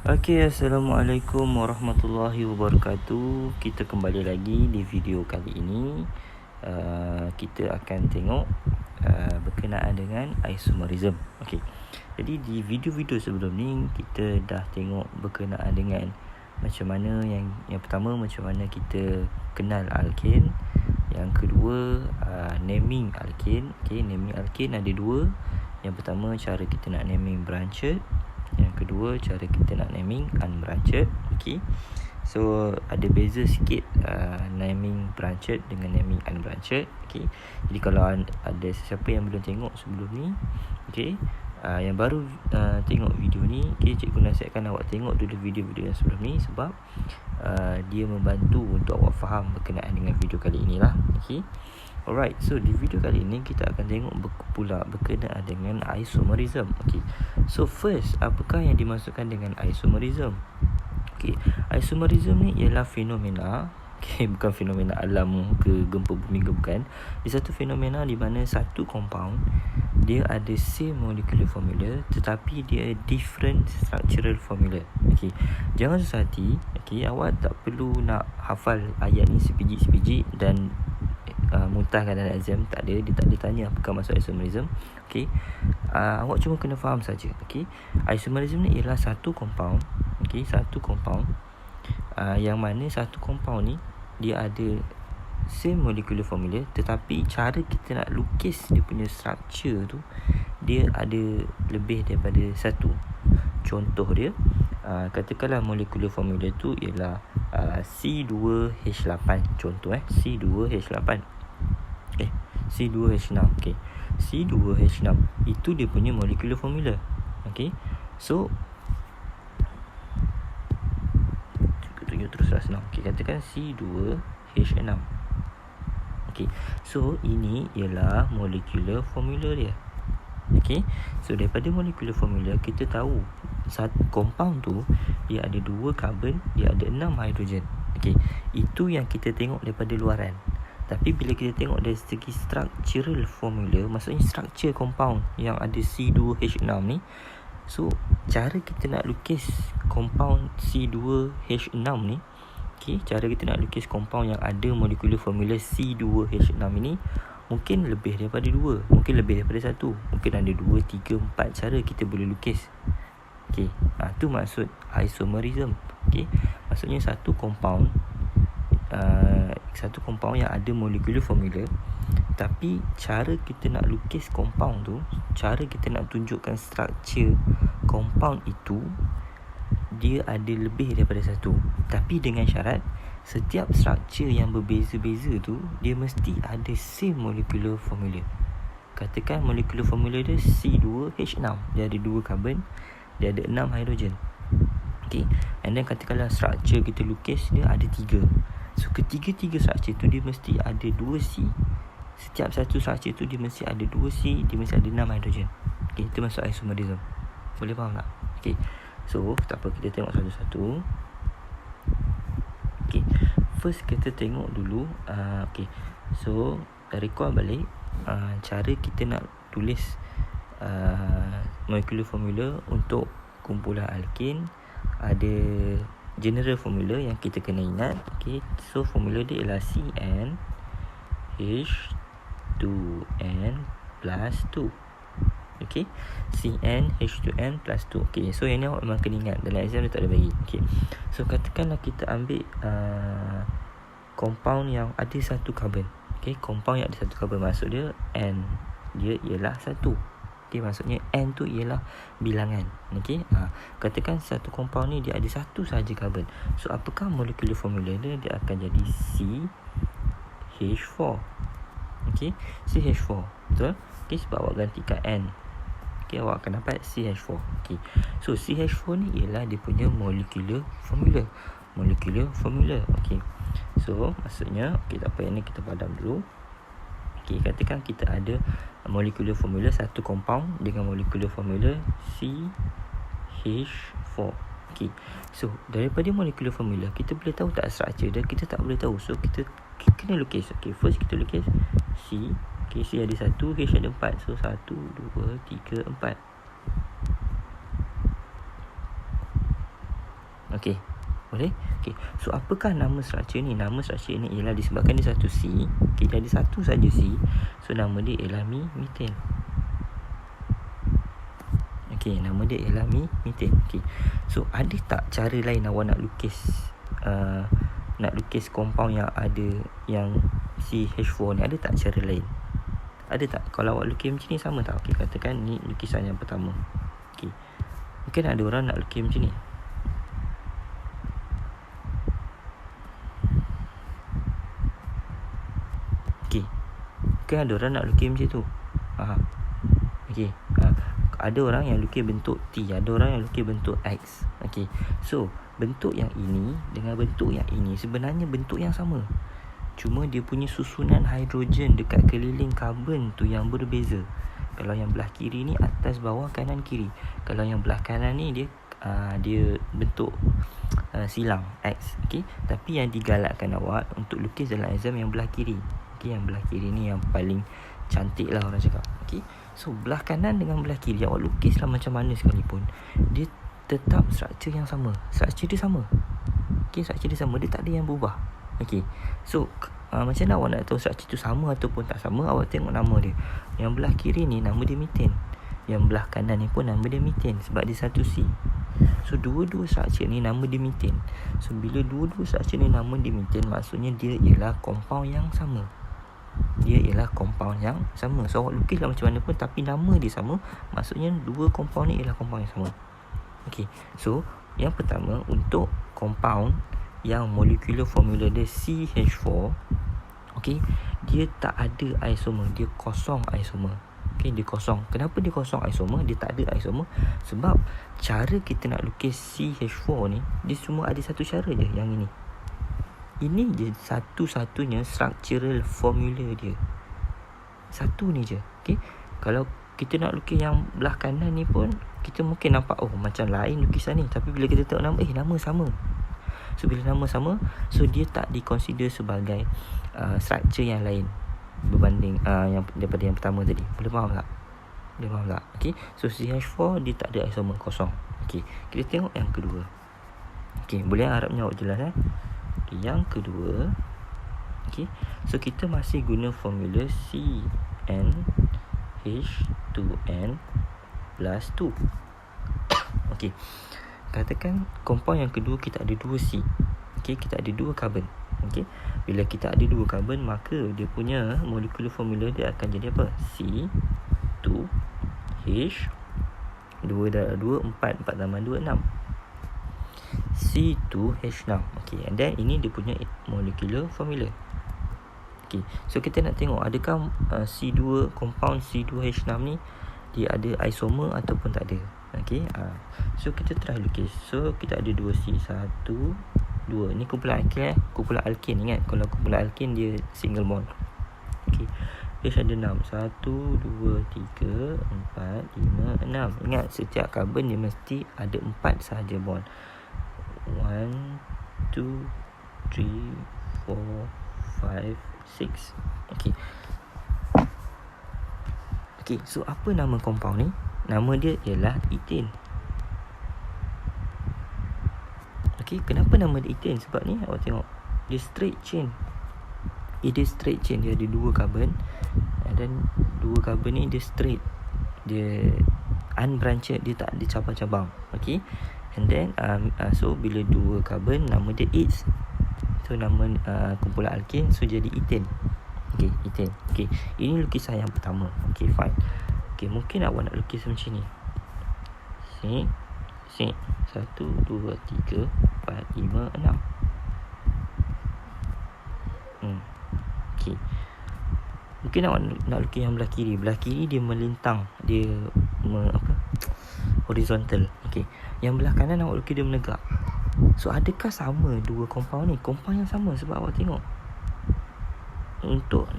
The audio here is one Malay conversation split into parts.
Okey, Assalamualaikum warahmatullahi wabarakatuh. Kita kembali lagi di video kali ini. Kita akan tengok berkenaan dengan isomerism. Okey. Jadi di video-video sebelum ni kita dah tengok berkenaan dengan macam mana yang pertama, macam mana kita kenal alkane. Yang kedua, naming alkane. Okey, naming alkane ada dua. Yang pertama, cara kita nak naming branched. Yang kedua, cara kita nak naming unbranched. Okay. So ada beza sikit naming branched dengan naming unbranched. Okay. Jadi kalau ada sesiapa yang belum tengok sebelum ni, okay, yang baru tengok video ni, okay, cikgu nasihatkan awak tengok dulu video-video yang sebelum ni. Sebab dia membantu untuk awak faham berkenaan dengan video kali inilah. Okay. Alright, so di video kali ini kita akan tengok pula berkenaan dengan isomerism. Okay. So first, apakah yang dimaksudkan dengan isomerism? Okay. Isomerism ni ialah fenomena, okay, bukan fenomena alam ke gempa bumi ke, bukan. Dia satu fenomena di mana satu compound dia ada same molecular formula tetapi dia different structural formula. Okay. Jangan susah hati. Okay. Awak tak perlu nak hafal ayat ni sebiji-sebiji dan muntahkan dalam exam. Tak ada. Dia tak ditanya apakah maksud isomerism. Okay. Awak cuma kena faham saja. Okay. Isomerism ni ialah satu compound. Okay. Satu compound yang mana satu compound ni dia ada same molecular formula tetapi cara kita nak lukis dia punya structure tu dia ada lebih daripada satu. Contoh dia, katakanlah molecular formula tu ialah C2H8. Contoh C2H8. C2H6. Okay. C2H6 itu dia punya molecular formula. Okay. So tunjuk teruslah senang. Okay, katakan C2H6. Okay. So ini ialah molecular formula dia. Okay. So daripada molecular formula kita tahu satu compound tu dia ada 2 karbon, dia ada 6 hidrogen. Okay. Itu yang kita tengok daripada luaran. Tapi bila kita tengok dari segi structural formula, maksudnya structure compound yang ada C2H6 ni, so cara kita nak lukis compound C2H6 ni, okay, cara kita nak lukis compound yang ada molecular formula C2H6 ini mungkin lebih daripada 2, mungkin lebih daripada 1, mungkin ada 2, 3, 4 cara kita boleh lukis. Okay, tu maksud isomerism. Okay, maksudnya satu compound yang ada molecular formula tapi cara kita nak lukis compound tu, cara kita nak tunjukkan structure compound itu dia ada lebih daripada satu. Tapi dengan syarat setiap structure yang berbeza-beza tu dia mesti ada same molecular formula. Katakan molecular formula dia C2H6, dia ada 2 karbon, dia ada 6 hidrogen. Okay. And then katakanlah structure kita lukis dia ada 3. So ketiga-tiga structure tu dia mesti ada 2C. Setiap satu structure tu dia mesti ada 2C, dia mesti ada 6 hidrogen. Okay, itu maksud isomerism. Boleh faham tak? Okay. So tak apa, kita tengok satu-satu. Okay. First kita tengok dulu okay. So recall balik cara kita nak tulis molecular formula untuk kumpulan alkane. Ada general formula yang kita kena ingat. Okay. So formula dia ialah CnH2n plus 2. Okay. CnH2n plus 2. Okay. So yang ni awak memang kena ingat. Dalam exam dia tak ada bagi. Okay. So katakanlah kita ambil compound yang ada satu karbon. Okay. Compound yang ada satu karbon, maksud dia N dia ialah 1. Okay, maksudnya N tu ialah bilangan. Okay. Katakan satu compound ni dia ada satu sahaja karbon. So apakah molecular formula dia? Dia akan jadi CH4. Okay. CH4. Betul? Okay, sebab awak gantikan N. Okay, awak akan dapat CH4. Okay. So CH4 ni ialah dia punya molecular formula. Molecular formula. Okay. So maksudnya, okay, tak apa, yang ni kita padam dulu. Okay, katakan kita ada molecular formula satu compound dengan molecular formula CH4. Okay. So daripada molecular formula kita boleh tahu tak structure dia? Kita tak boleh tahu. So kita kena lukis. Okay, first kita lukis C. Okay, C ada 1, H ada 4. So 1, 2, 3, 4. Okey. Boleh? Okey. So apakah nama struktur ni? Nama struktur ni ialah disebabkan dia satu C. Okey, dia ada satu saja C. So nama dia ialah methane. Okey, nama dia ialah methane. Okey. So ada tak cara lain awak nak lukis compound yang ada yang CH4 ni, ada tak cara lain? Ada tak? Kalau awak lukis macam ni sama tak? Okey, katakan ni lukisan yang pertama. Okey. Mungkin ada orang nak lukis macam ni. Okey. Mungkin ada orang nak lukis macam tu. Okey. Ada orang yang lukis bentuk T, ada orang yang lukis bentuk X. Okey. So, bentuk yang ini dengan bentuk yang ini sebenarnya bentuk yang sama. Cuma dia punya susunan hidrogen dekat keliling karbon tu yang berbeza. Kalau yang belah kiri ni atas bawah kanan kiri. Kalau yang belah kanan ni dia bentuk silang X. Okey. Tapi yang digalakkan awak untuk lukis dalam exam yang belah kiri. Okey, yang belah kiri ni yang paling cantik lah orang cakap. Okey. So belah kanan dengan belah kiri awak lukislah macam mana sekalipun, dia tetap struktur yang sama. Struktur dia sama. Okey, struktur dia sama, dia tak ada yang berubah. Okey. So macam mana awak nak tahu struktur tu sama ataupun tak sama? Awak tengok nama dia. Yang belah kiri ni nama dia methane. Yang belah kanan ni pun nama dia methane sebab dia satu C. So dua-dua struktur ni nama dia methane. So bila dua-dua struktur ni nama dia methane, maksudnya dia ialah compound yang sama. Dia ialah compound yang sama. So awak lukislah macam mana pun tapi nama dia sama, maksudnya dua compound ni ialah compound yang sama. Okey. So yang pertama, untuk compound yang molecular formula dia CH4, okey, dia tak ada isomer, dia kosong isomer. Okey, dia kosong. Kenapa dia kosong isomer? Dia tak ada isomer sebab cara kita nak lukis CH4 ni, dia cuma ada satu cara je, yang ini. Ini je satu-satunya structural formula dia. Satu ni je. Okey. Kalau kita nak lukis yang belah kanan ni pun, kita mungkin nampak macam lain lukisan ni, tapi bila kita tengok nama, nama sama. So bila nama sama, so dia tak diconsider sebagai structure yang lain berbanding yang daripada yang pertama tadi. Boleh faham tak? Boleh faham tak? Okey. So CH4 dia tak ada isomer, kosong. Okey. Kita tengok yang kedua. Okey, boleh harapnya awak jelas Okay, yang kedua. Okay, so kita masih guna formula CnH2n plus 2. Okay, katakan compound yang kedua kita ada 2 C. Okay, kita ada 2 karbon. Okay, bila kita ada 2 karbon, maka dia punya molecular formula dia akan jadi apa? C2H 2 dah 2, 4 tambah 2, 6. C2H6. Okay, and then ini dia punya molecular formula. Okay, so kita nak tengok adakah C2 compound C2H6 ni dia ada isomer ataupun tak ada. Okay, so kita try lukis. So kita ada 2C, 1, 2. Ni kumpulan alkin kumpulan alkin. Ingat, kalau kumpulan alkin dia single bond. Okay, H ada 6. 1, 2, 3, 4, 5, 6. Ingat, setiap karbon dia mesti ada 4 sahaja bond. 1, 2, 3, 4, 5, 6. Okay. Okay, so apa nama compound ni? Nama dia ialah ethane. Okay, kenapa nama dia ethane? Sebab ni awak tengok, dia straight chain. Dia straight chain, dia ada 2 karbon, dan 2 karbon ni dia straight, dia unbranched, dia tak ada cabang-cabang. Okay, and then so bila 2 karbon, nama dia eth. So nama kumpulan alkin, so jadi ethane. Okay, ethane. Okay, ini lukisan yang pertama. Okay, fine. Okay, mungkin awak nak lukis macam ni. Sini 1, 2, 3, 4, 5, 6. Okay, mungkin awak nak lukis yang belah kiri. Belah kiri dia melintang, dia horizontal. Okay, yang belah kanan awak lukis dia menegak. So adakah sama dua compound ni? Compound yang sama, sebab awak tengok, untuk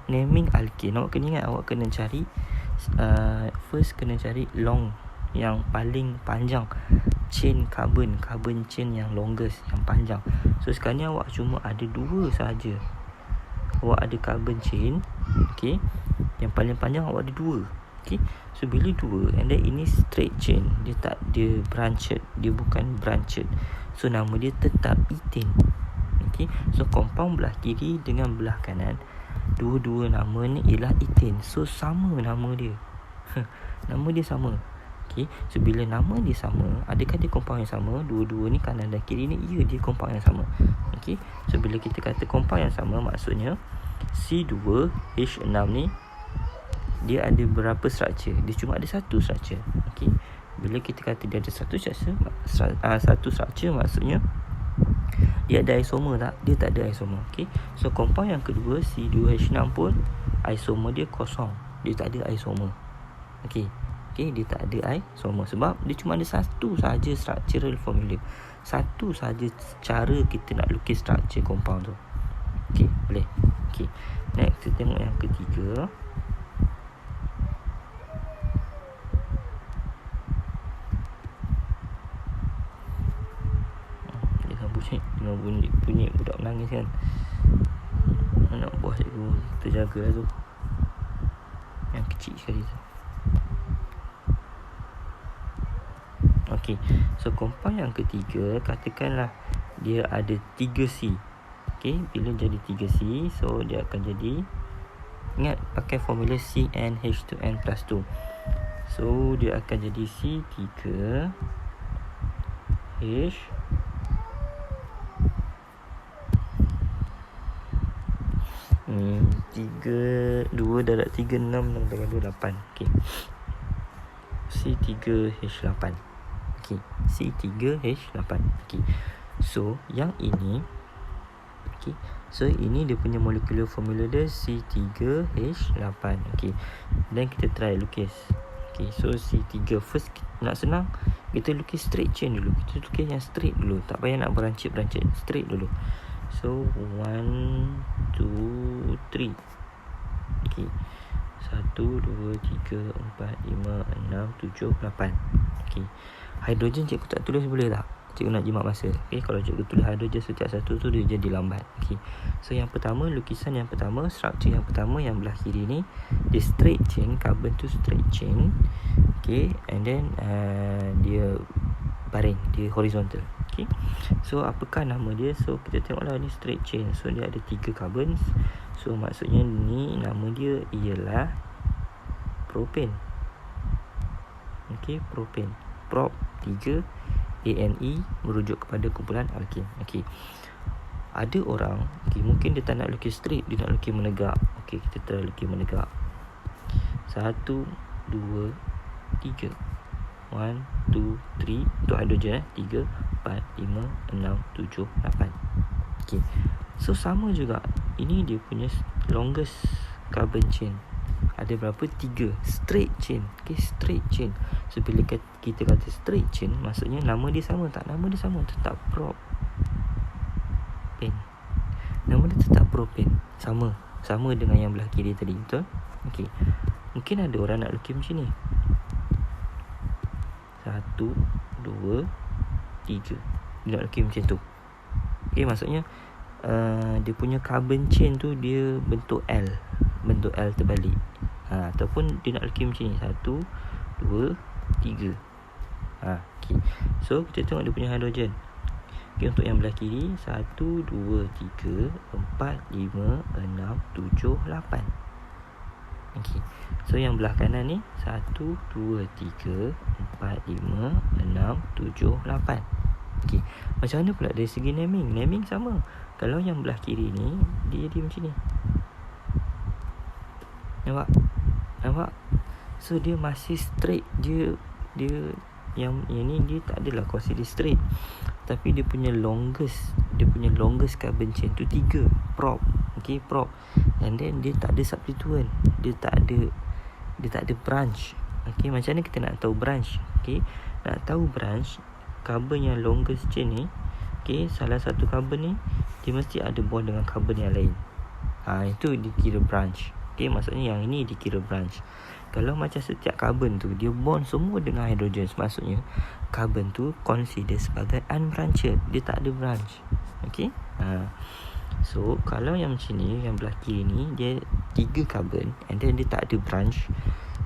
naming alkin, awak kena ingat, awak kena cari first kena cari long, yang paling panjang, chain carbon chain yang longest, yang panjang. So sekarang ni awak cuma ada 2 sahaja. Awak ada carbon chain, okay, yang paling panjang awak ada 2. Okay. So bila 2 and then ini straight chain, dia tak dia branched, dia bukan branched. So nama dia tetap ethane. Okay. So compound belah kiri dengan belah kanan, dua-dua nama ni ialah ethane. So sama nama dia. Nama dia sama. Okay. So bila nama dia sama, adakah dia compound yang sama? Dua-dua ni kanan dan kiri ni, ya, dia compound yang sama. Okay. So bila kita kata compound yang sama, maksudnya C2H6 ni dia ada berapa structure? Dia cuma ada satu structure. Okay. Bila kita kata dia ada satu structure, maksudnya dia ada isomer tak? Dia tak ada isomer. Okay. So compound yang kedua C2H6 pun isomer dia kosong. Dia tak ada isomer. Okay. Okay, dia tak ada isomer sebab dia cuma ada satu sahaja structural formula. Satu sahaja cara kita nak lukis structure compound tu. Okay, boleh. Okay. Next, kita tengok yang ketiga. Dia bunyi budak menangis kan. Anak buah cikgu terjaga lah tu. Yang kecil sekali tu. Okay. So compound yang ketiga, katakanlah dia ada 3C. Okay. Bila jadi 3C, so dia akan jadi, ingat pakai formula CnH2n plus 2. So dia akan jadi C3H 2 darab 3 6 darab 2 8. Okay. C3H8. Okay. C3H8. Okay. So yang ini, okay, so ini dia punya molecular formula dia C3H8. Okay. Dan kita try lukis. Okay. So C3, first nak senang, kita lukis straight chain dulu. Kita lukis yang straight dulu, tak payah nak branched, straight dulu. So 1 2 3. Okay. 1 2 3 4 5 6 7 8. Okay. Hidrogen cikgu tak tulis boleh tak? Cikgu nak jimat masa. Okay. Kalau cikgu tulis hidrogen setiap satu tu, dia jadi lambat. Okay. So yang pertama, lukisan yang pertama, structure yang pertama yang belah kiri ni, dia straight chain, carbon tu straight chain. Okay. And then dia baring, dia horizontal. Okay. So apakah nama dia? So kita tengoklah, ni straight chain. So dia ada 3 carbons. So maksudnya ni nama dia ialah propane. Okay, propane. Prop 3 ANE merujuk kepada kumpulan alkin. Okay. Ada orang, okay, mungkin dia tak nak lukis straight, dia nak lukis menegak. Okay, kita try lukis menegak. 1 2 3. 1 2 3. Untuk hidrogen 3 4 5 6 7 8. Okay. So sama juga, ini dia punya longest carbon chain. Ada berapa? 3 straight chain. Okay, straight chain. So bila kita kata straight chain, maksudnya nama dia sama tak? Nama dia sama, tetap propane. Nama dia tetap propane. Sama dengan yang belah kiri tadi, betul? Okay. Mungkin ada orang nak lukis macam ni. 1 2 3. Dia nak lukis macam tu. Okay, maksudnya dia punya carbon chain tu dia bentuk L terbalik. Ataupun dia nak lukis macam ni, 1 2 3. Okay. So kita tengok dia punya hidrogen. Okay, untuk yang belah kiri, 1 2 3 4 5 6 7 8. Okay. So yang belah kanan ni, 1 2 3 4 5 6 7 8. Okay. Macam mana pula dari segi naming? Naming sama. Kalau yang belah kiri ni, dia jadi macam ni. Nampak? So dia masih straight. Dia yang ni dia tak adalah consider straight. Tapi dia punya longest carbon chain tu 3. Prop. Okay, prop. And then dia tak ada substituent. Dia tak ada branch. Okay, macam mana kita nak tahu branch? Okay, nak tahu branch, carbon yang longest chain ni, okay, salah satu carbon ni dia mesti ada bond dengan carbon yang lain. Itu dikira branch. Okay, maksudnya yang ini dikira branch. Kalau macam setiap carbon tu dia bond semua dengan hidrogen, maksudnya carbon tu consider sebagai unbranched. Dia tak ada branch. Okay. So kalau yang macam ni, yang belah kiri ni, dia 3 carbon and then dia tak ada branch.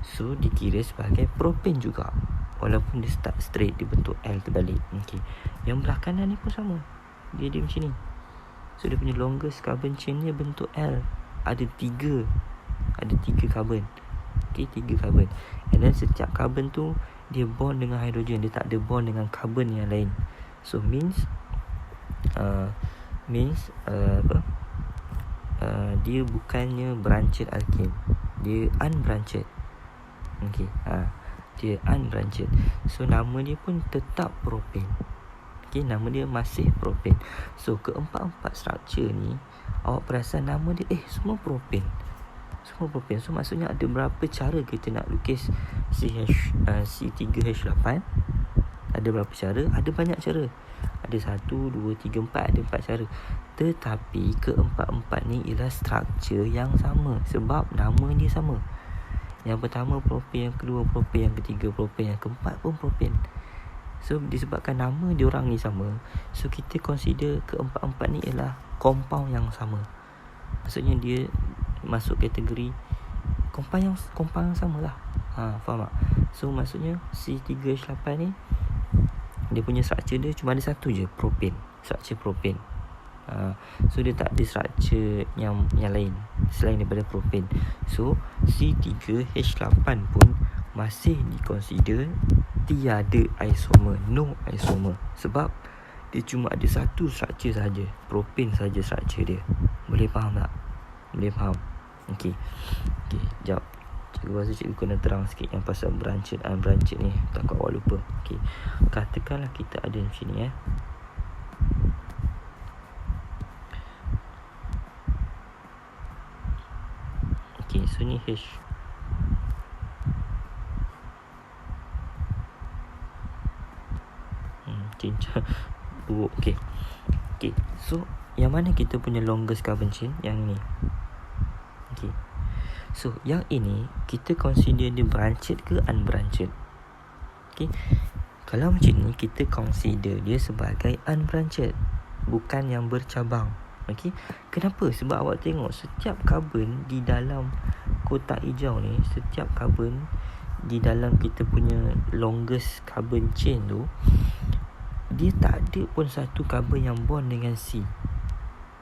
So dikira sebagai propen juga, walaupun dia start straight, dia bentuk L terbalik. Okay. Yang belah kanan ni pun sama, dia macam ni. So dia punya longest carbon chain dia bentuk L. Ada 3 carbon. Okay, 3 carbon. And then setiap carbon tu dia bond dengan hidrogen, dia tak ada bond dengan carbon yang lain. So means dia bukannya branched alkane, dia unbranched. Okay, dia unbranched. So nama dia pun tetap propen. Okay, nama dia masih propen. So keempat-empat structure ni awak perasan nama dia semua propen. Semua propen. So maksudnya ada berapa cara kita nak lukis C3H8? Ada berapa cara? Ada banyak cara. Ada 1, 2, 3, 4. Ada 4 cara. Tetapi keempat-empat ni ialah struktur yang sama, sebab nama dia sama. Yang pertama propen, yang kedua propen, yang ketiga propen, yang keempat pun propen. So disebabkan nama dia orang ni sama, so kita consider keempat-empat ni ialah compound yang sama. Maksudnya dia masuk kategori compound yang sama lah. Faham tak? So maksudnya C3H8 ni, dia punya struktur dia cuma ada satu je, propen. Struktur propen. So dia tak ada struktur yang lain selain daripada propen. So C3H8 pun masih diconsider tiada isomer, no isomer, sebab dia cuma ada satu struktur saja, propen saja struktur dia. Boleh faham tak? Boleh faham? Okey, jap. Cikgu rasa cikgu kena terang sikit yang pasal branched unbranched ni, takut awak lupa. Okey, katakanlah kita ada macam ni Okey, so ni H. Cincang buruk. Okey, so yang mana kita punya longest carbon chain? Yang ni. Okey, so yang ini kita consider dia branched ke unbranched? Okey, kalau macam ni kita consider dia sebagai unbranched, bukan yang bercabang. Okey, kenapa? Sebab awak tengok setiap carbon di dalam kotak hijau ni, setiap carbon di dalam kita punya longest carbon chain tu, dia tak ada pun satu carbon yang bond dengan C.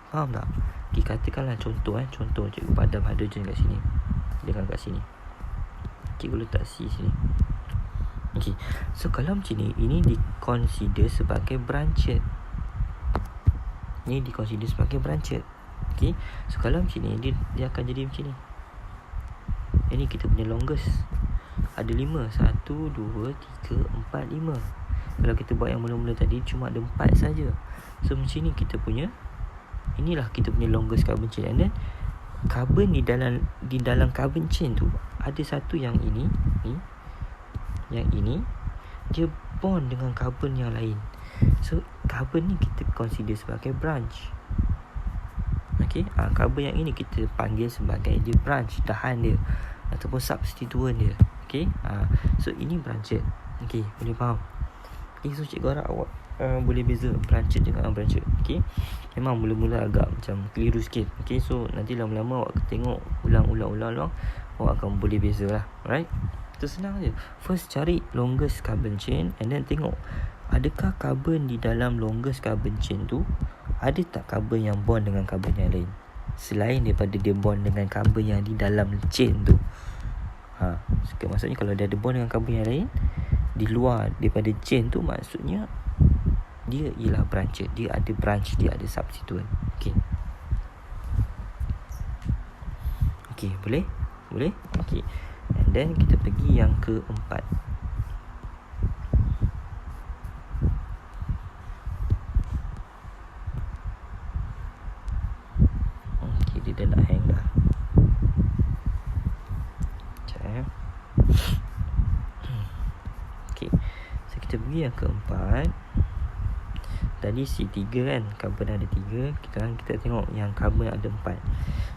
Faham tak? Okay, katakanlah contoh cikgu padam hidrogen kat sini, dengan kat sini. Cikgu letak C sini. Okay, so kalau macam ni, ini di-consider sebagai branched. Ni di-consider sebagai branched. Okay, so kalau macam ni, dia akan jadi macam ni. Ini kita punya longest. Ada 5. 1, 2, 3, 4, 5. Kalau kita buat yang mula-mula tadi, cuma ada 4 saja. So macam ni kita punya, inilah kita punya longest carbon chain. And then carbon di dalam carbon chain tu ada satu yang ini, yang ini dia bond dengan carbon yang lain. So carbon ni kita consider sebagai branch. Okey, carbon yang ini kita panggil sebagai dia branch, tahan dia ataupun substituent dia. Okey, so ini branched. Okey, boleh faham? Okay, so cikgu harap awak boleh beza branched dengan unbranched. Okay, memang mula-mula agak macam keliru sikit. Okay, so nanti lama-lama awak tengok ulang-ulang, awak akan boleh beza lah. Alright, itu senang je. First cari longest carbon chain, and then tengok adakah carbon di dalam longest carbon chain tu ada tak carbon yang bond dengan carbon yang lain, selain daripada dia bond dengan carbon yang di dalam chain tu. Maksudnya kalau dia ada bond dengan carbon yang lain di luar daripada chain tu, maksudnya dia ialah branched. Dia ada branch, dia ada substituent. Okey, boleh? Okey, and then kita pergi yang keempat. Okey, dia dah nak hang dah. Sekejap. Okey, so kita pergi yang keempat. Tadi C3 kan, carbon ada 3. Kita tengok yang carbon ada 4.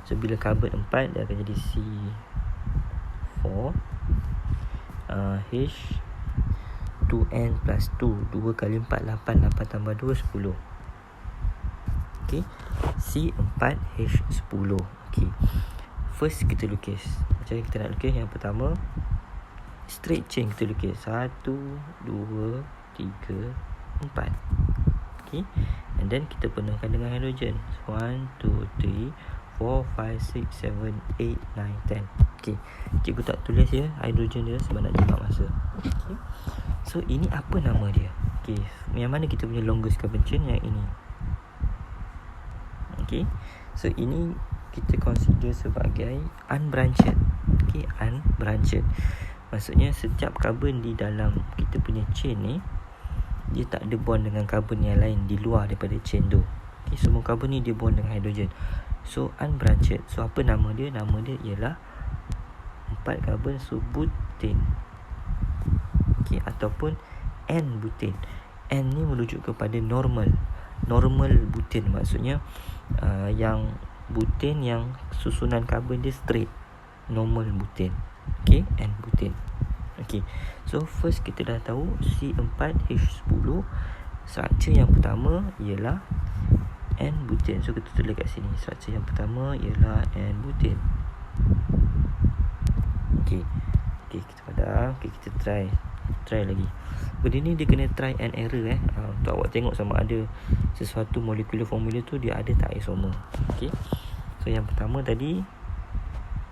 So bila carbon 4, dia akan jadi C4 H2N plus 2. 2 kali 4, 8. 8 tambah 2, 10. Okay, C4H10. Okay, first kita lukis. Macam mana kita nak lukis? Yang pertama, straight chain kita lukis 1, 2, 3, 4. Okay, and then kita penuhkan dengan hidrogen 1, 2, 3, 4, 5, 6, 7, 8, 9, 10. Okay, cikgu tak tulis ya hidrogen dia sebab nak jimat masa. Okay, so ini apa nama dia? Okay, yang mana kita punya longest carbon chain? Yang ini. Okay, so ini kita consider sebagai unbranched. Okay, unbranched maksudnya setiap karbon di dalam kita punya chain ni, dia tak ada bond dengan karbon yang lain di luar daripada chain tu. Okay, semua karbon ni dia bond dengan hidrogen. So unbranched. So apa nama dia? Nama dia ialah 4 karbon subbutane. Okay, ataupun N-butane. N ni merujuk kepada normal butane, maksudnya yang butane yang susunan karbon dia straight, normal butane. Okay, N-butane. Okay, so first kita dah tahu C4H10, struktur yang pertama ialah N-butane. So kita tulis kat sini, struktur yang pertama ialah N-butane. Okay, kita padam. Okay, kita try lagi. Benda ni dia kena try and error untuk awak tengok sama ada sesuatu molekular formula tu dia ada tak isomer. Okay, so yang pertama tadi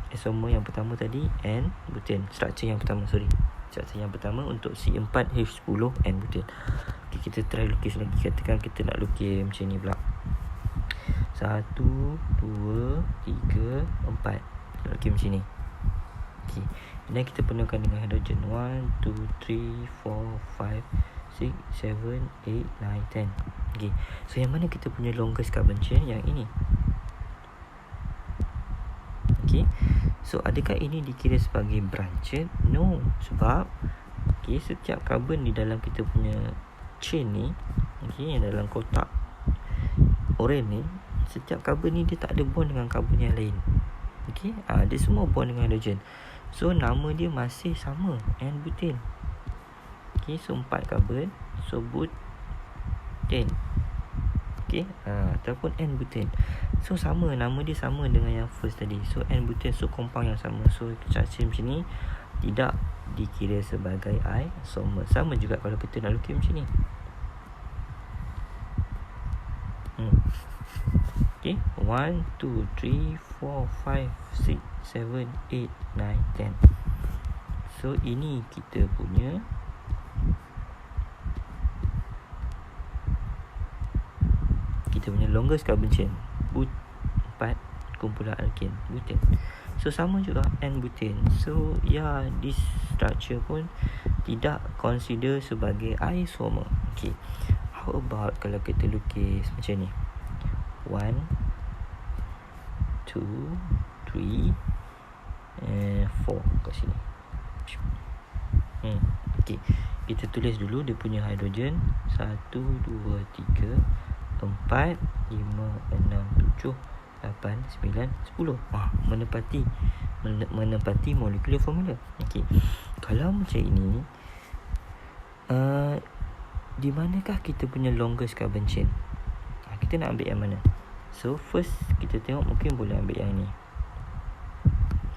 isomer yang pertama tadi N-butane. Struktur yang pertama untuk C4H10 N-butane. Okay, kita try lukis lagi. Katakan kita nak lukis macam ni pula. 1, 2, 3, 4. Kita lukis macam ni. Okay, dan kita penuhkan dengan hidrogen 1, 2, 3, 4, 5, 6, 7, 8, 9, 10. Okay, so yang mana kita punya longest carbon chain? Yang ini. Okay, so adakah ini dikira sebagai branched? No, sebab okay, setiap karbon di dalam kita punya chain ni, okay, yang dalam kotak oranye ni, setiap karbon ni dia tak ada bond dengan karbon yang lain. Okay, dia semua bond dengan hidrogen. So nama dia masih sama, N-butane. Okay, so 4 karbon subbutane. Okay, ataupun N-butane. So sama, nama dia sama dengan yang first tadi. So N-butane, so compound yang sama. So struktur macam ni tidak dikira sebagai isomer. Sama juga kalau kita nak lukis macam ni. Okay, 1, 2, 3, 4, 5, 6, 7, 8, 9, 10. So ini kita punya longest carbon chain, 4 kumpulan alkane, butane. So sama juga N-butane. So this structure pun tidak consider sebagai isomer. Okay, how about kalau kita lukis macam ni, 1, 2, 3 and 4 kat sini. Okay, kita tulis dulu dia punya hidrogen 1, 2, 3, 4, 5, 6, 7, 8, 9, 10. Menepati molekular formula. Okay, kalau macam ini, di manakah kita punya longest carbon chain? Kita nak ambil yang mana? So first kita tengok, mungkin boleh ambil yang ni.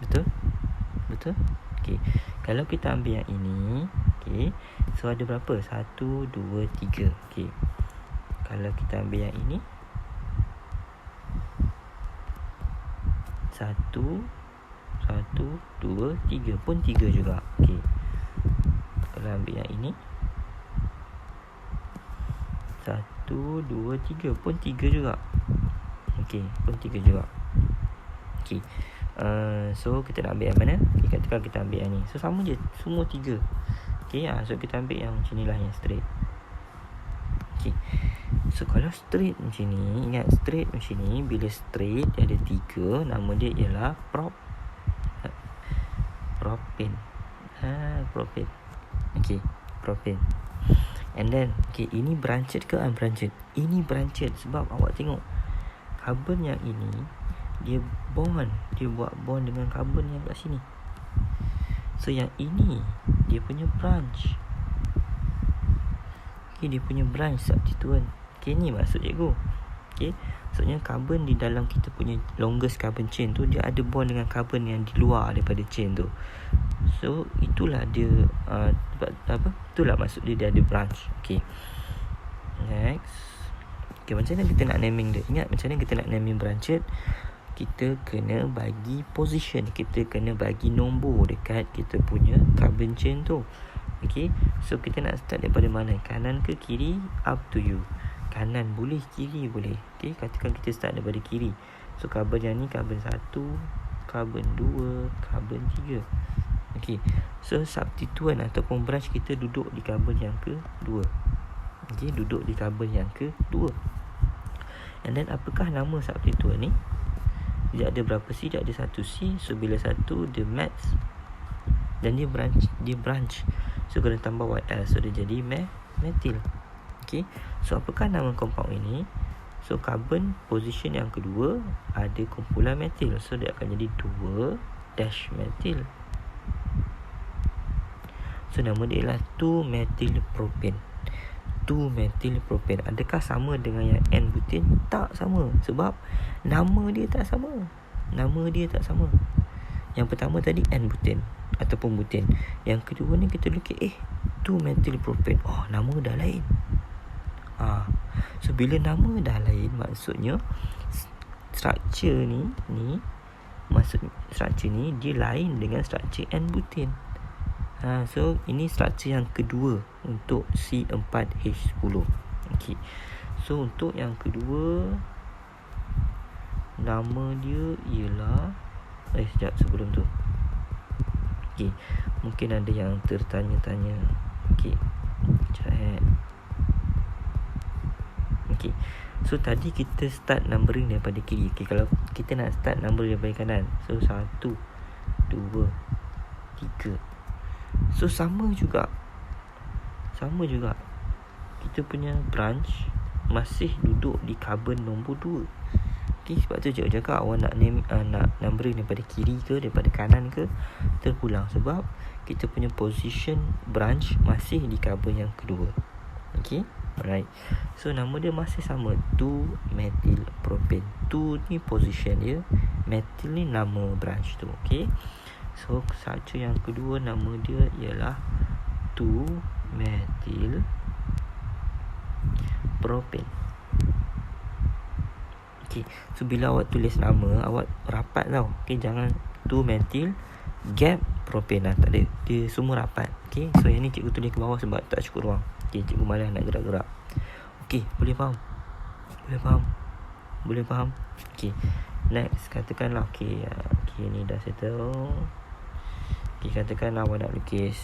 Betul? Okay, kalau kita ambil yang ini, okay, so ada berapa? 1, 2, 3. Okay, kalau kita ambil yang ini, 1, 2, 3 pun 3 juga. Okay, kalau ambil yang ini, 1, 2, 3 pun 3 juga. Okay, pun 3 juga. Okay, so kita nak ambil yang mana? Okay, katakan kita ambil yang ni. So sama je, semua 3. Okay, so kita ambil yang macam ni lah, yang straight. Okay, so kalau straight macam ni, ingat straight macam ni, bila straight ada 3, nama dia ialah propane. Propane. Okay, propane. And then, okay, ini branched ke unbranched? Ini branched sebab awak tengok karbon yang ini dia buat bond dengan karbon yang kat sini. So yang ini dia punya branch. Okay, dia punya branch substituent. Okay, ni maksud cikgu. Okay, maksudnya carbon di dalam kita punya longest carbon chain tu, dia ada bond dengan carbon yang di luar daripada chain tu. So itulah dia itulah maksud dia ada branch. Okay, next. Okay, macam mana kita nak naming dia? Ingat macam mana kita nak naming branched? Kita kena bagi position, kita kena bagi nombor dekat kita punya carbon chain tu. Okay, so kita nak start daripada mana? Kanan ke kiri? Up to you. Kanan boleh, kiri boleh. Okay, katakan kita start daripada kiri. So carbon yang ni carbon 1, carbon 2, carbon 3. Okay, so substituent ataupun branch kita duduk di carbon yang ke-2. Okay, duduk di carbon yang ke-2. And then apakah nama substituent ni? Dia ada berapa C? Dia ada 1 C. So bila 1 dia match dan dia branch. So kena tambah what else? So dia jadi methyl. Okay, so apakah nama compound ini? So carbon position yang kedua ada kumpulan methyl. So dia akan jadi 2-methyl. So nama dia ialah 2-methylpropane. 2-methylpropane. Adakah sama dengan yang N-butane? Tak sama. Sebab nama dia tak sama. Yang pertama tadi N-butane ataupun butane. Yang kedua ni kita look 2-methylpropane. Oh, nama dah lain. So bila nama dah lain, maksudnya structure ni dia lain dengan structure N-butane. So ini structure yang kedua untuk C4H10. Okay, so untuk yang kedua, nama dia ialah sekejap sebelum tu. Okay, mungkin ada yang tertanya-tanya. Okay, sekejap. Okay, so tadi kita start numbering daripada kiri. Okay, kalau kita nak start number daripada kanan, so 1, 2, 3. So sama juga kita punya branch masih duduk di carbon nombor 2. Okay, sebab tu cikgu cakap awak nak numbering daripada kiri ke daripada kanan ke, terpulang sebab kita punya position branch masih di carbon yang kedua. Okay, alright. So nama dia masih sama, 2-methylpropane. 2 ni position dia, methyl ni nama branch tu. Okay, so structure yang kedua nama dia ialah 2-methylpropane. Okay, so bila awak tulis nama, awak rapat tau. Okay, jangan 2-methyl gap propane tak ada. Dia semua rapat. Okay, so yang ni cikgu tulis ke bawah sebab tak cukup ruang. Okay, cikgu malas nak gerak-gerak. Okay, boleh faham? Okay, next. Katakanlah okay, ni dah settle. Okay, katakanlah awak nak lukis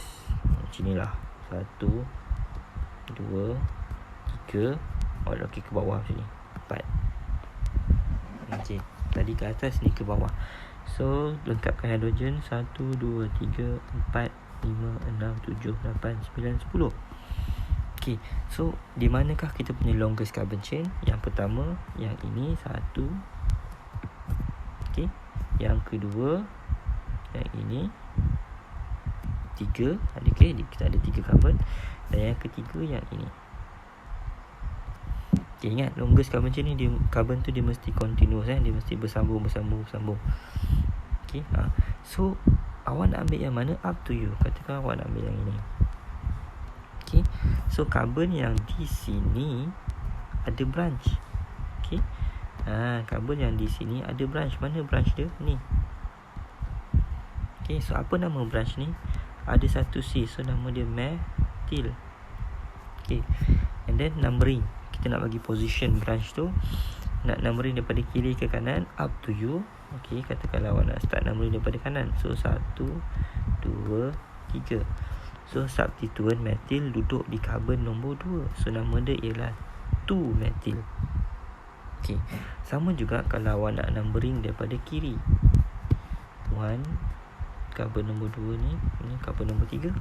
macam ni lah. 1, 2, 3. Awak lukis ke bawah macam ni, 4. Okay, tadi ke atas, ni ke bawah. So lengkapkan hidrogen. 1, 2, 3, 4, 5, 6, 7, 8, 9, 10. Okay, so di manakah kita punya longest carbon chain? Yang pertama, yang ini 1. Okay, yang kedua, yang ini 3. Okay, kita ada 3 carbon. Dan yang ketiga yang ini. Okay, ingat longest carbon chain ni, dia carbon tu dia mesti continuous, dia mesti bersambung. Okay, so awak nak ambil yang mana? Up to you. Katakan awak nak ambil yang ini. Okay, so carbon yang di sini ada branch. Okay, carbon yang di sini ada branch. Mana branch dia? Ni. Okay, so apa nama branch ni? Ada 1 C, so nama dia methyl. Okay, and then numbering. Kita nak bagi position branch tu, nak numbering daripada kiri ke kanan, up to you. Okay, katakanlah awak nak start numbering daripada kanan. So 1, 2, 3. So substituent methyl duduk di carbon nombor 2. So nama dia ialah 2-methyl. Okay, sama juga kalau awak nak numbering daripada kiri. 1, carbon nombor 2 ni carbon nombor 3.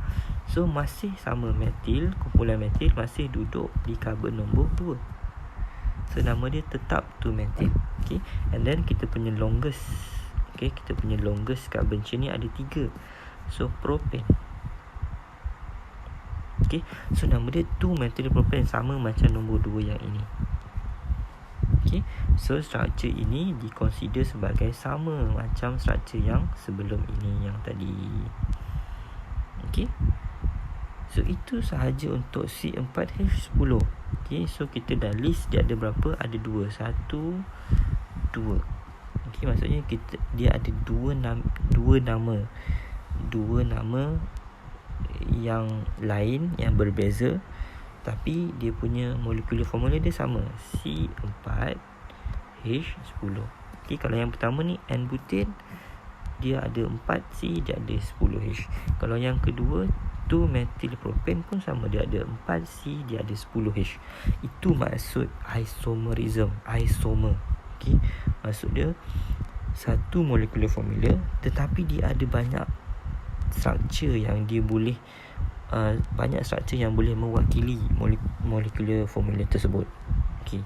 So masih sama, methyl, kumpulan methyl masih duduk di carbon nombor 2. So nama dia tetap 2-methyl. Okay, and then kita punya longest, okay, kita punya longest carbon chain ni ada 3. So propane. Okay, so nama dia 2-methylpropane, sama macam nombor 2 yang ini. Okay, so structure ini diconsider sebagai sama macam structure yang sebelum ini yang tadi. Okay, so itu sahaja untuk C4H10. Okay, so kita dah list dia ada berapa? Ada 2. 1, 2. Okay, maksudnya dia ada dua nama yang lain, yang berbeza, tapi dia punya molekular formula dia sama, C4H10. Okay, kalau yang pertama ni N-butane, dia ada 4C, dia ada 10H. Kalau yang kedua 2-methylpropane pun sama, dia ada 4C, dia ada 10H. Itu maksud isomerism, isomer. Okay, maksud dia satu molekular formula tetapi dia ada banyak structure yang dia boleh banyak structure yang boleh mewakili molekular formula tersebut. Okay,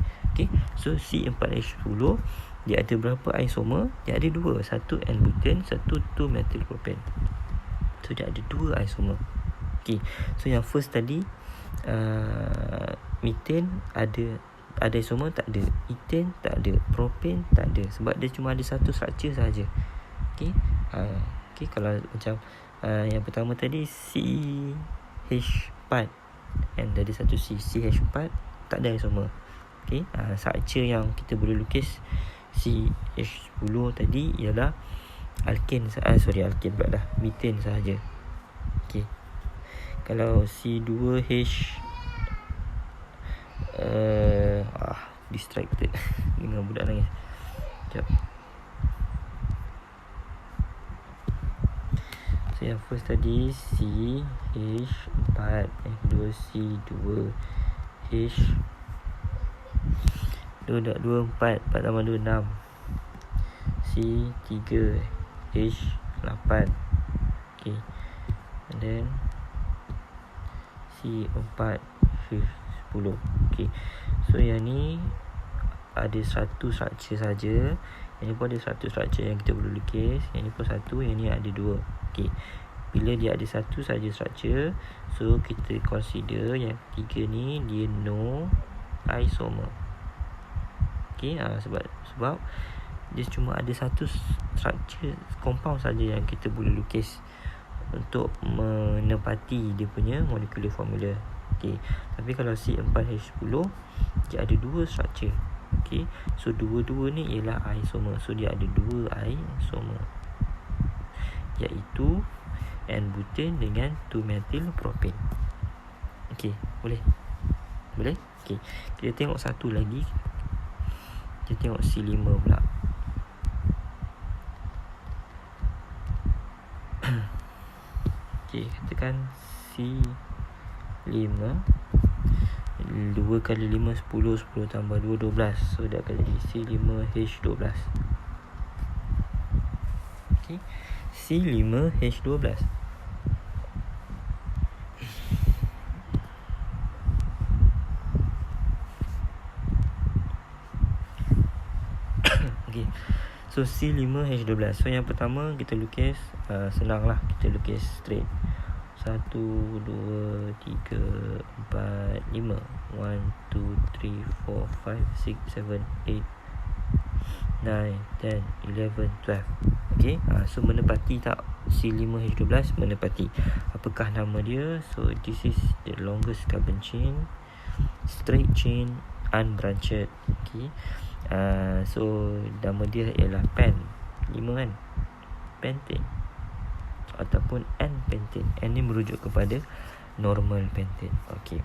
so C4H10 dia ada berapa isomer? Dia ada 2. Satu N-butane, satu 2-methylpropane. So dia ada 2 isomer. Okay, so yang first tadi methane ada isomer? Tak ada. Ethane tak ada. Propane tak ada, sebab dia cuma ada satu structure saja. Okay, kalau macam yang pertama tadi CH4 and ada satu CH4 tak ada isomer. Okay, structure yang kita boleh lukis CH10 tadi ialah alkane pula dah, methane sahaja. Okay, kalau C2H distracted dengan budak nangis. Sekejap. So yang first tadi CH4, yang kedua C2H 2 4 tambah 2 6, C3H8. Okay, and then C4H10. Okay, so yang ni ada satu structure saja, yang ni pun ada satu structure yang kita perlu lukis, yang ni pun satu, yang ni ada 2. Okay, bila dia ada satu saja structure, so kita consider yang ketiga ni dia no isomer. Okay, sebab dia cuma ada satu structure compound saja yang kita boleh lukis untuk menepati dia punya molecular formula. Okay, tapi kalau C4H10 dia ada 2 structure. Okay, so dua-dua ni ialah isomer, so dia ada 2 isomer, iaitu N-butane dengan 2-methylpropane. Okay, boleh? Okay, kita tengok satu lagi. Kita tengok C5 pula. Okay, katakan C5 2 kali 5 10, 10 tambah 2 12. So dia akan jadi C5H12. Okay, C5H12. Okay, so C5H12. So yang pertama kita lukis senang lah, kita lukis straight. 1, 2, 3, 4, 5 1, 2, 3, 4, 5, 6, 7, 8 9, 10, 11, 12. Okay, so menepati tak C5H12? Menepati. Apakah nama dia? So this is the longest carbon chain, straight chain, unbranched. Okay, so nama dia ialah pen 5 kan, pentane ataupun N-pentane. N ni merujuk kepada normal pentane. Okay,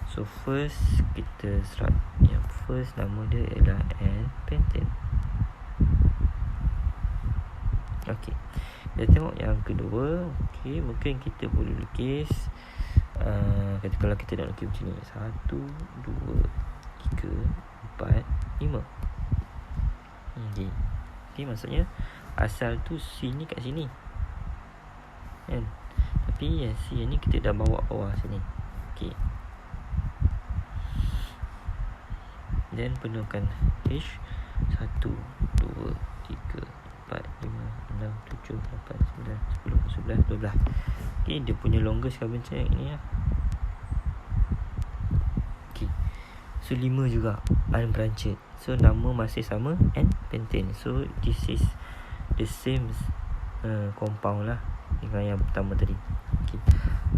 so first kita yang first nama dia ialah N-pentane. Okay, kita tengok yang kedua. Okay, mungkin kita boleh lukis kalau kita nak lukis macam ni, 1, 2, 3, 4, 5. Okay, maksudnya asal tu C ni kat sini kan, tapi yang C ni kita dah bawa bawah sini. Okay, then penuhkan H 1, 2, 3, 4, 5, 6, 7, 8, 9, 10, 11, 12. Okay, dia punya longest carbon chain ni lah. Okay, So 5 juga unbranched. So nama masih sama N-pentane. So this is the same compound lah dengan yang pertama tadi. Okay.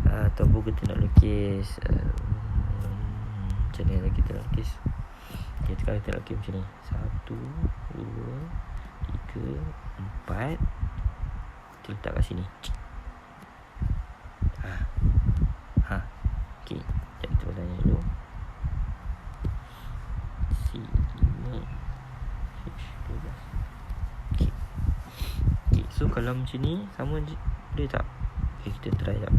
Ataupun kita nak lukis macam mana lagi kita nak lukis. Okay, kalau kita nak lukis macam ni 1, 2, 3, 4. Kita letak kat sini. Okay, jadi kita tanya dulu. C5 12. Okay, so kalau macam ni sama boleh tak? Okay, kita try tak.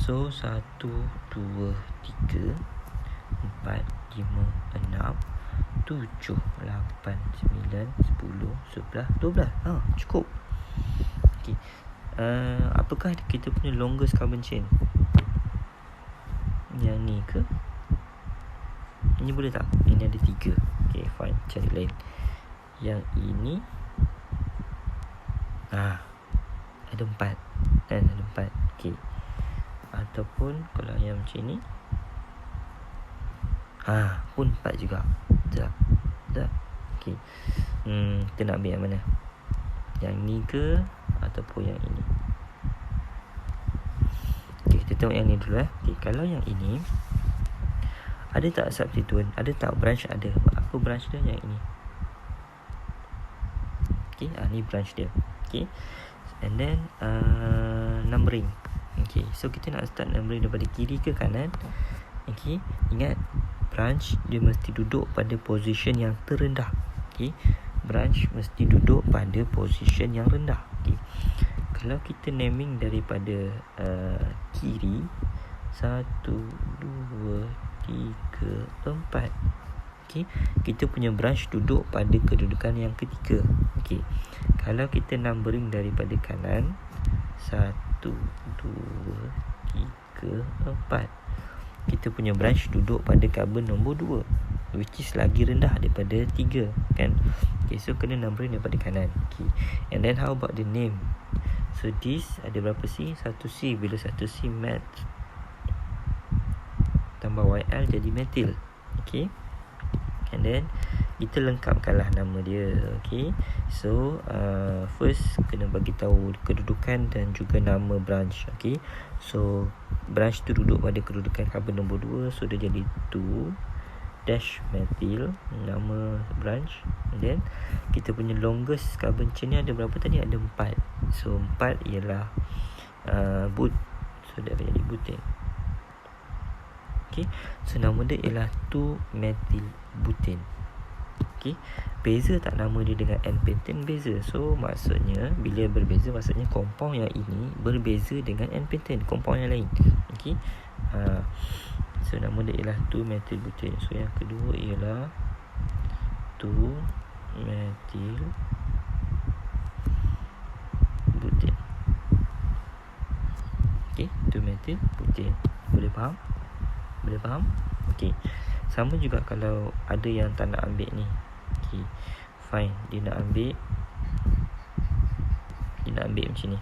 So 1, 2, 3, 4, 5, 6, 7, 8, 9, 10, 11, 12. Cukup. Okay. Apakah kita punya longest carbon chain? Yang ni ke? Ini boleh tak? Ini ada 3. Okay, fine. Cari lain. Yang ini ada 4. Ada 4. Okay. Ataupun kalau yang macam ni pun 4 juga. Tak. Okay. Kita nak ambil yang mana? Yang ni ke ataupun yang ini? Okay, kita tengok yang ni dulu Okay, kalau yang ini ada tak substituent? Ada tak branch? Ada. Apa branch dia? Yang ini. Okay, ni branch dia. Okay. And then numbering. Okay, so kita nak start numbering daripada kiri ke kanan. Okay, ingat branch dia mesti duduk pada position yang terendah. Okay, branch mesti duduk pada position yang rendah. Okay, kalau kita naming daripada kiri 1, 2, 3, 4. Okay, kita punya branch duduk pada kedudukan yang ketiga. Okay, kalau kita numbering daripada kanan 1, 2, 3, 4. Kita punya branch duduk pada carbon nombor 2, which is lagi rendah daripada 3 kan. Okay, so kena numbering daripada kanan. Okay, and then how about the name? So this ada berapa C? 1C. Bila 1C match tambah YL jadi metil. Okay, and then kita lengkapkanlah nama dia. Okay, so first kena bagi tahu kedudukan dan juga nama branch. Okay, so branch tu duduk pada kedudukan carbon nombor 2, so dia jadi 2 dash methyl, nama branch. And then kita punya longest carbon chain ni ada berapa tadi? Ada 4. So 4 ialah but, so dia akan jadi butane. Okay, so nama dia ialah 2-methyl butane. Okay, beza tak nama dia dengan N-pentane? Beza. So maksudnya bila berbeza, maksudnya compound yang ini berbeza dengan N-pentane, compound yang lain. Okay, so nama dia ialah 2-methyl butane. So yang kedua ialah 2-methyl butane. Okay, 2-methyl butane. Boleh faham? Boleh faham? Okay, sama juga kalau ada yang tak nak ambil ni. Okay, fine. Dia nak ambil macam ni.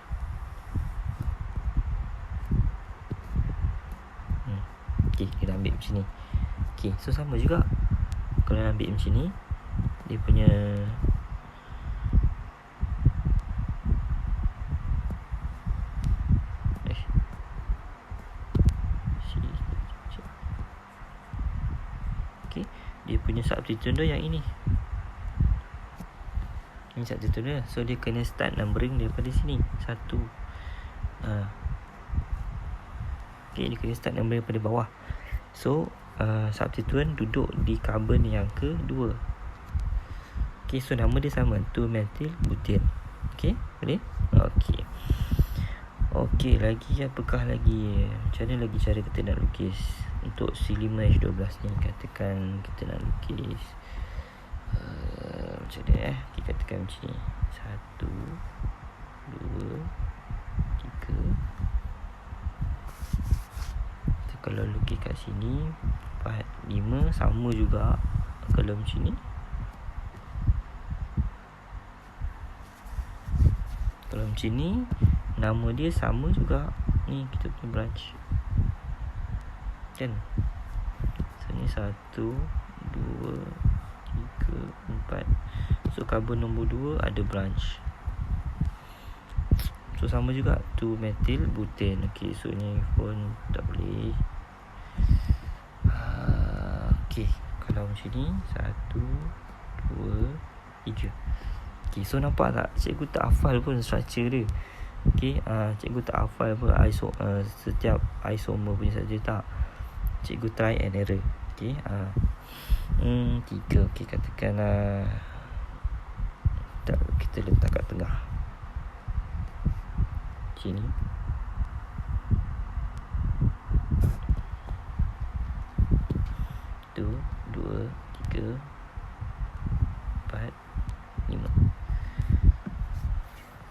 Okay, dia nak ambil macam ni. Okay, so sama juga. Kalau nak ambil macam ni, dia punya dia punya substituent dia yang ini. Ini substituent dia. So dia kena start numbering daripada sini 1. Okay, dia kena start numbering daripada bawah. So substituent duduk di carbon yang kedua. Okay, so nama dia sama, 2-methyl butane. Okay, boleh? Okay. Okay, lagi apakah lagi? Macam mana lagi cara kita nak lukis untuk C5H12 ni? Katakan kita nak lukis macam mana kita katakan macam ni 1, 2, 3. So, kalau lukis kat sini 4, 5 sama juga. Kalau macam ni, kalau macam ni nama dia sama juga. Ni kita punya branch kan. So Ni 1, 2, 3, 4. So karbon nombor 2 ada branch. So sama juga 2 metil butane. Okay, so ni pun tak boleh. Okay, kalau macam ni 1, 2, 3. Okay, so nampak tak? Cikgu tak hafal pun structure dia. Okay, cikgu tak hafal pun setiap isomer punya saja tak. Cikgu try and error. Okay, 3. Okay, katakanlah kita letak kat tengah sini. Tu 2, 3, 4, 5.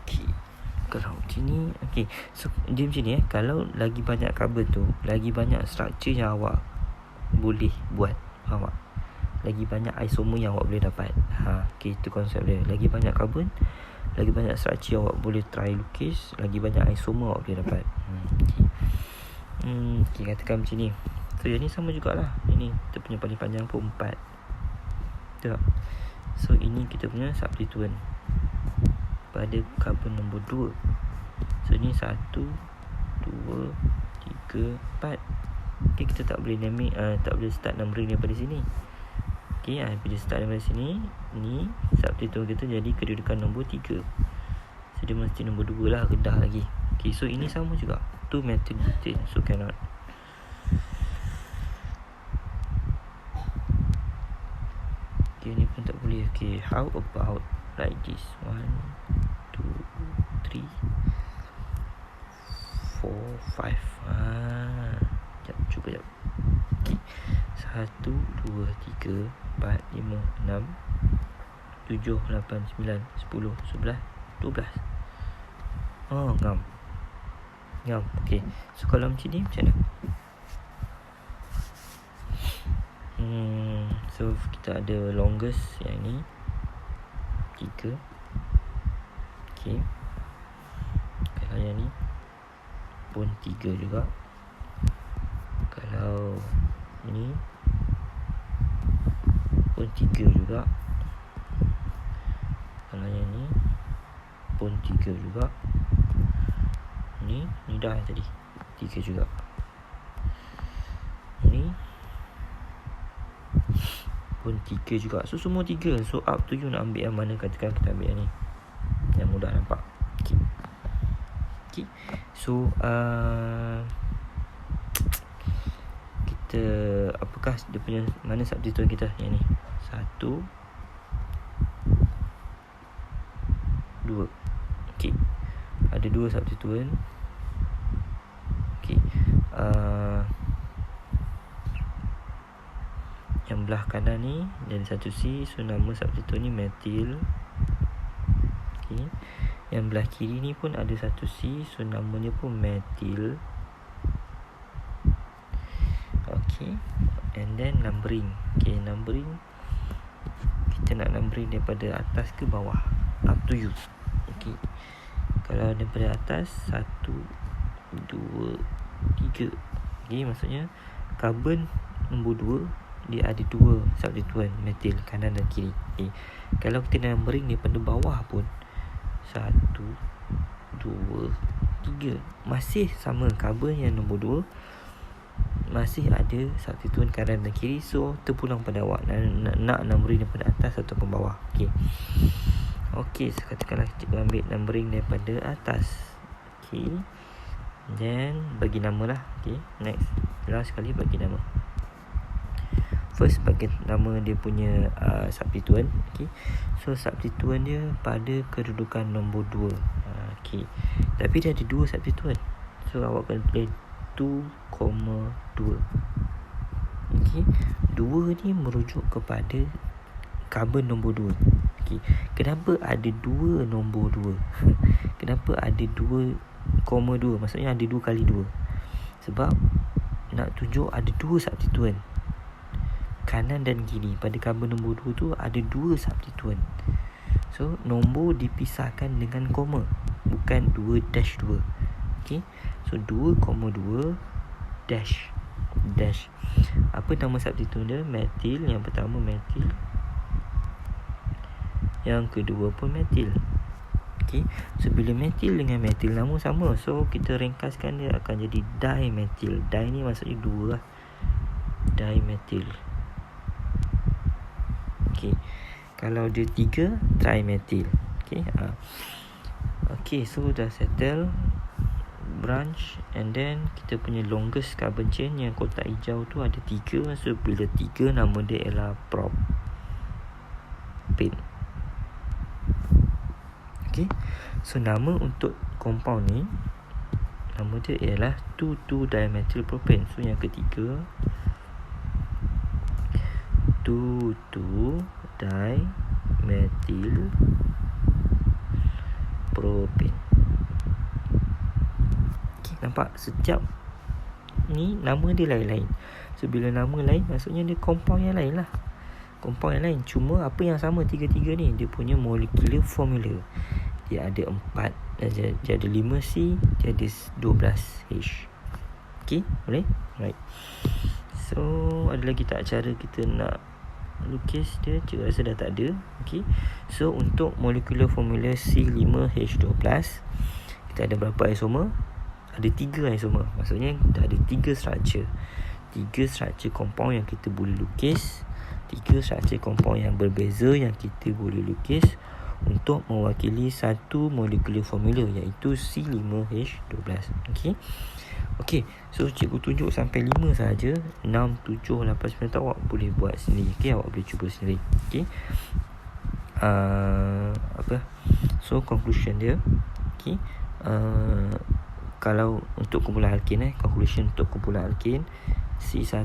Okay, kalau macam ni, okay, so dia macam ni kalau lagi banyak karbon tu, lagi banyak structure yang awak boleh buat. Awak lagi banyak isomer yang awak boleh dapat. Okay, itu konsep dia. Lagi banyak karbon, lagi banyak structure awak boleh try lukis, lagi banyak isomer awak boleh dapat. Okay, katakan macam ni. So yang ni sama jugalah. Ini kita punya paling panjang pun 4. Betul tak? So ini kita punya substituent pada karbon nombor 2. So ni 1, 2, 3, 4. Okay, kita tak boleh tak boleh start numbering daripada sini. Okay, bila start daripada sini, ni substituent kita jadi kedudukan nombor 3. So dia mesti nombor 2 lah, rendah lagi. Okay, so ini sama juga 2 metil butane. So cannot. Okay, ni pun tak boleh. Okay, how about like this? 1, 2, 3, 4, 5. Cuba jap. Okay, 1, 2, 3, 4, 5, 6, 7, 8, 9, 10, 11, 12. Ngam. Okay, so kalau macam ni macam mana? So kita ada longest yang ni 3. Okay, kalau yang ni pun 3 juga. Kalau ni pun 3 juga. Kalau yang ni pun 3 juga. Ni dah tadi 3 juga. Ni pun 3 juga. So semua 3. So up to you nak ambil yang mana. Katakan kita ambil yang ni, yang mudah nampak. Okay. So kita, apakah dia punya, mana substituent kita yang ni? 1, 2. Okay, ada 2 substituent. Okay, yang belah kanan ni jadi 1C. So nama substituent ni metil. Okay, yang belah kiri ni pun ada 1C. So namanya pun metil. Okay, and then numbering. Okay, numbering, kita nak numbering daripada atas ke bawah, up to you. Okay, kalau daripada atas 1, 2, 3. Okay, maksudnya karbon nombor 2 dia ada 2 substituent metil, kanan dan kiri. Okay, kalau kita numbering daripada bawah pun 1, 2, 3 masih sama karbon yang nombor 2, masih ada substituent kanan dan kiri. So terpulang pada awak nak numbering daripada atas ataupun bawah. Okay, so katakanlah cikgu ambil numbering daripada atas. Okay, then bagi nama lah. Okay, next, last sekali bagi nama. First bagi nama dia punya substituent. Okay, so substituent dia pada kedudukan nombor 2. Okay, tapi dia ada 2 substituent. So awak kena tulis 2,2. Okay, 2 ni merujuk kepada karbon nombor 2. Okay, kenapa ada 2 nombor 2? Kenapa ada 2,2? Maksudnya ada 2 kali 2. Sebab nak tunjuk ada 2 substituent, kanan dan kiri. Pada karbon nombor 2 tu ada 2 substituent. So nombor dipisahkan dengan koma, bukan 2-2. Okay, so 2,2 dash. dash. Apa nama substituent dia? Metil. Yang pertama metil, yang kedua pun metil. Okay. So bila metil dengan metil nama sama, so kita ringkaskan dia akan jadi dimetil. Di ni maksudnya dua lah, dimetil. Okay. Kalau dia tiga, trimetil. Okay. Okay, so dah settle branch, and then kita punya longest carbon chain yang kotak hijau tu ada 3. So bila 3, nama dia ialah propane. Okay. So nama untuk compound ni, nama dia ialah 2,2-dimethyl-propane. So yang ketiga 2,2-dimethyl-propane. Okay, nampak? Setiap ni nama dia lain-lain. So bila nama lain, maksudnya dia compound yang lain lah, compound yang lain. Cuma apa yang sama tiga-tiga ni, dia punya molecular formula. Dia ada 4, dia ada 5C, dia ada 12H. Okay, boleh? Right. So ada lagi tak cara kita nak lukis dia? Cik rasa dah tak ada. Okay. So untuk molecular formula C5H12, kita ada berapa isomer? Ada 3 isomer. Maksudnya kita ada 3 structure. 3 structure compound yang kita boleh lukis, 3 structure compound yang berbeza yang kita boleh lukis untuk mewakili satu molecular formula, iaitu C5H12. Okey. Okey, so cikgu tunjuk sampai 5 saja. 6, 7, 8, 9 awak boleh buat sendiri. Okey, awak boleh cuba sendiri. Okey. So conclusion dia. Okey. Kalau untuk kumpulan alkin, conclusion untuk kumpulan alkin, C1,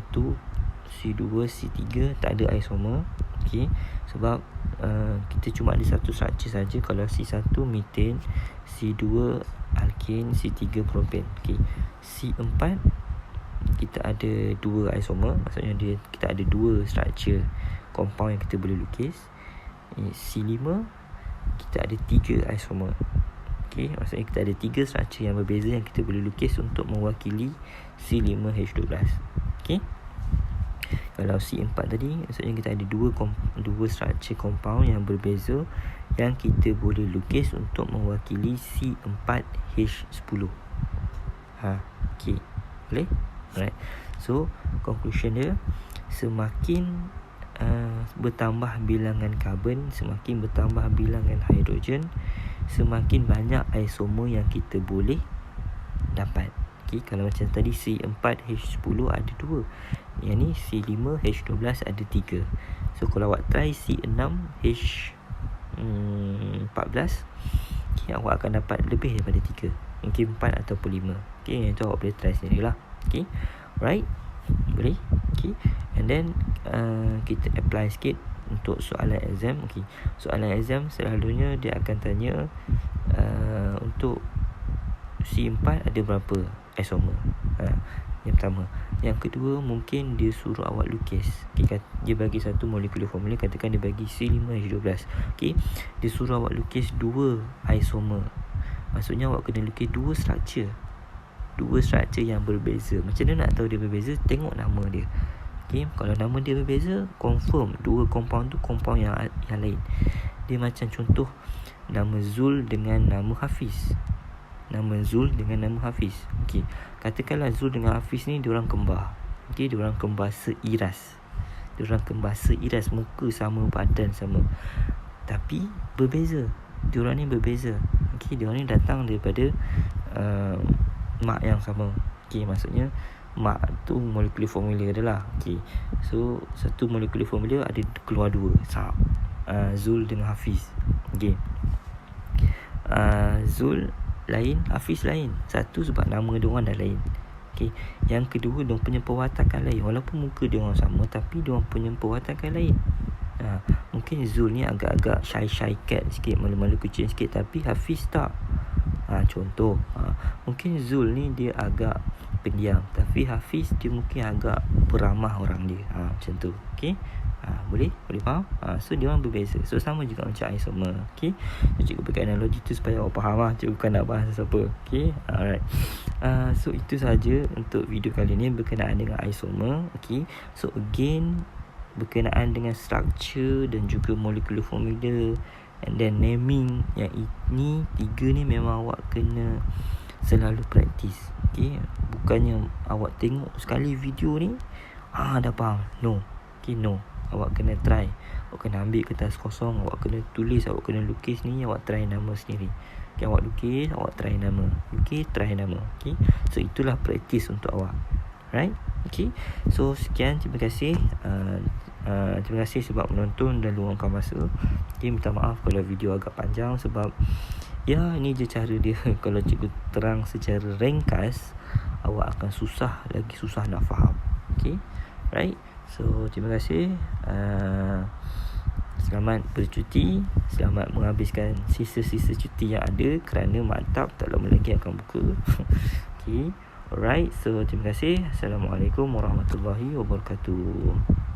C2, C3 tak ada isomer. Okey, sebab kita cuma ada satu structure saja. Kalau C1 methane, C2 alkin, C3 propane. Okey, C4 kita ada 2 isomer, maksudnya kita ada 2 structure compound yang kita boleh lukis. C5 kita ada 3 isomer. Okey, maksudnya kita ada 3 structure yang berbeza yang kita boleh lukis untuk mewakili C5H12. Okey. Kalau C4 tadi, maksudnya kita ada 2 structure compound yang berbeza yang kita boleh lukis untuk mewakili C4H10. Okey. Boleh? Alright. So conclusion dia, semakin bertambah bilangan karbon, semakin bertambah bilangan hidrogen, semakin banyak isomer yang kita boleh dapat. Okay, kalau macam tadi C4H10 ada 2, yang ni C5H12 ada 3. So kalau awak try C6H14, okay, awak akan dapat lebih daripada 3, mungkin 4 ataupun 5. Okay, yang tu awak boleh try sendirilah. Okay, right? Boleh? Okay, and then kita apply sikit untuk soalan exam. Okay, soalan exam selalunya dia akan tanya untuk C4 ada berapa isomer. Yang pertama. Yang kedua, mungkin dia suruh awak lukis. Okay, dia bagi satu molecular formula, katakan dia bagi C5H12. Okay, dia suruh awak lukis 2 isomer. Maksudnya awak kena lukis 2 structure yang berbeza. Macam mana nak tahu dia berbeza? Tengok nama dia. Okay, kalau nama dia berbeza, confirm 2 compound tu compound yang lain. Dia macam contoh nama Zul dengan nama Hafiz. Nama Zul dengan nama Hafiz. Okey, katakanlah Zul dengan Hafiz ni diorang kembar. Okey, diorang kembar seiras. Muka sama, badan sama, tapi berbeza. Diorang ni berbeza. Okey, diorang ni datang daripada mak yang sama. Okey, maksudnya mak tu molekular formula dia lah. Okey, so satu molekular formula ada keluar 2. Zul dengan Hafiz. Okey, Zul lain, Hafiz lain. Satu sebab nama diorang dah lain. Okay. Yang kedua, diorang punya perwatakan lain. Walaupun muka diorang sama, tapi diorang punya perwatakan lain. Mungkin Zul ni agak-agak shy cat sikit, malu-malu kucing sikit, tapi Hafiz tak. Contoh, mungkin Zul ni dia agak pendiam. Tapi Hafiz dia mungkin agak beramah orang dia. Macam tu. Okey. Boleh faham? So dia orang berbeza. So sama juga macam isomer. Okey. So cikgu pakai analogi tu supaya awak faham lah. Cikgu bukan nak bahas siapa. Okey. Alright. So itu saja untuk video kali ni berkenaan dengan isomer. Okey. So again, berkenaan dengan structure dan juga molecular formula and then naming, yang ini 3 ni memang awak kena selalu praktis. Okay, bukannya awak tengok sekali video ni dah faham. No. Okay, no. Awak kena try. Awak kena ambil kertas kosong, awak kena tulis, awak kena lukis ni, awak try nama sendiri. Okay, awak lukis, awak try nama. Okay, try nama. Okay, so itulah praktis untuk awak. Right? Okay, so sekian, terima kasih. Terima kasih sebab menonton dan luangkan masa. Okay, minta maaf kalau video agak panjang sebab ya, ini je cara dia. Kalau cikgu terang secara ringkas, awak akan susah nak faham. Okay, right? So terima kasih. Selamat bercuti. Selamat menghabiskan sisa-sisa cuti yang ada, kerana maktab tak lama lagi akan buka. Okay, alright. So terima kasih. Assalamualaikum warahmatullahi wabarakatuh.